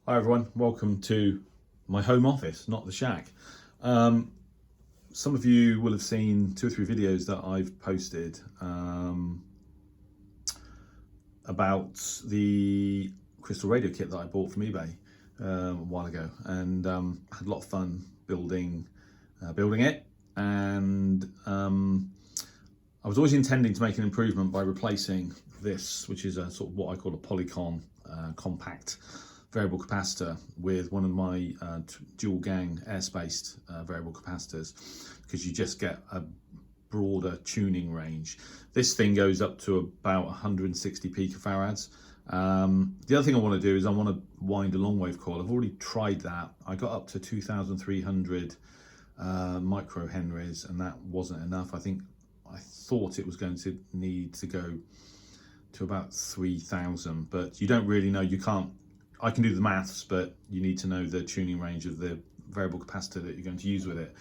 Hi everyone, welcome to my home office, not the shack. Some of you will have seen 2 or 3 videos that I've posted about the crystal radio kit that I bought from eBay a while ago, and had a lot of fun building it. And I was always intending to make an improvement by replacing this, which is a sort of what I call a polycon compact variable capacitor, with one of my dual gang air-spaced variable capacitors, because you just get a broader tuning range. This thing goes up to about 160 picofarads. The other thing I want to do is I want to wind a longwave coil. I've already tried that. I got up to 2,300 micro henries, and that wasn't enough. I thought it was going to need to go to about 3,000, but you don't really know. You can't. I can do the maths, but you need to know the tuning range of the variable capacitor that you're going to use with it.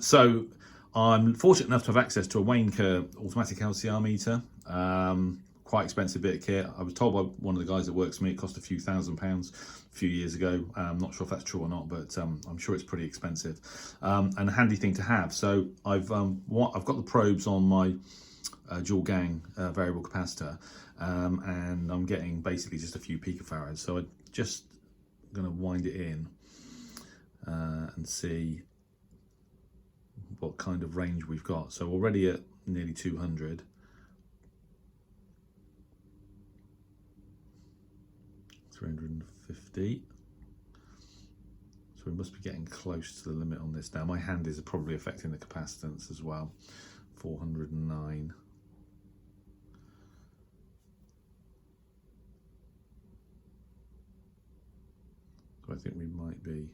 So I'm fortunate enough to have access to a Wayne Kerr automatic LCR meter. Quite expensive bit of kit. I was told by one of the guys that works for me it cost a few £1,000s a few years ago. I'm not sure if that's true or not, but I'm sure it's pretty expensive and a handy thing to have. So I've got the probes on my dual gang variable capacitor, and I'm getting basically just a few picofarads. So I'm just going to wind it in and see what kind of range we've got. So already at nearly 200. 350. So we must be getting close to the limit on this now. My hand is probably affecting the capacitance as well. 409. So I think we might be,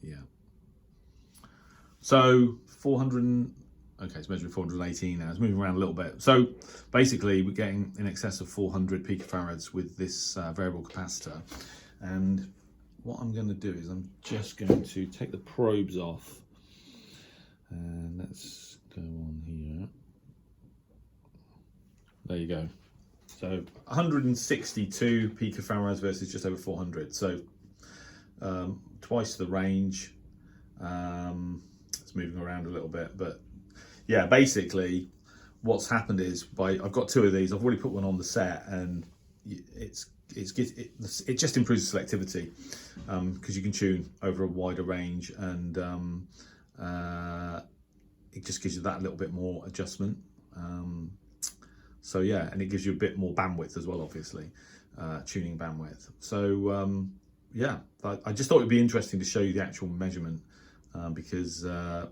yeah. So 400, okay, it's measuring 418 now. It's moving around a little bit. So basically we're getting in excess of 400 picofarads with this variable capacitor. And what I'm going to do is I'm just going to take the probes off, and let's go on here. There you go. So 162 picofarads versus just over 400. So twice the range. It's moving around a little bit, but yeah, basically what's happened is I've got 2 of these. I've already put one on the set, and it just improves the selectivity because you can tune over a wider range, and it just gives you that little bit more adjustment. So yeah, and it gives you a bit more bandwidth as well, obviously, tuning bandwidth. So yeah, I just thought it'd be interesting to show you the actual measurement, because I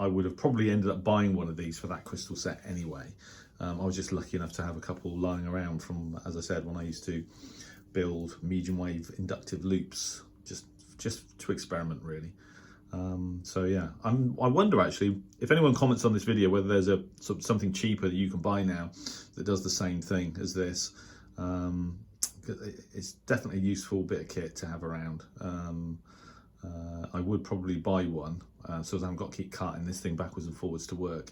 would have probably ended up buying one of these for that crystal set anyway. I was just lucky enough to have a couple lying around from, as I said, when I used to build medium wave inductive loops, just to experiment really. So yeah, I wonder actually if anyone comments on this video whether there's something cheaper that you can buy now that does the same thing as this. It's definitely a useful bit of kit to have around. I would probably buy one, so I haven't got to keep carting this thing backwards and forwards to work,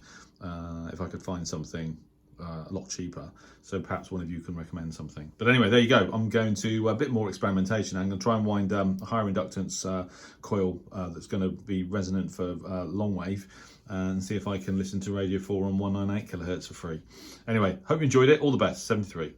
if I could find something a lot cheaper. So perhaps one of you can recommend something. But anyway, there you go. I'm going to a bit more experimentation. I'm going to try and wind a higher inductance coil that's going to be resonant for longwave, and see if I can listen to Radio 4 on 198 kilohertz for free. Anyway, hope you enjoyed it. All the best. 73.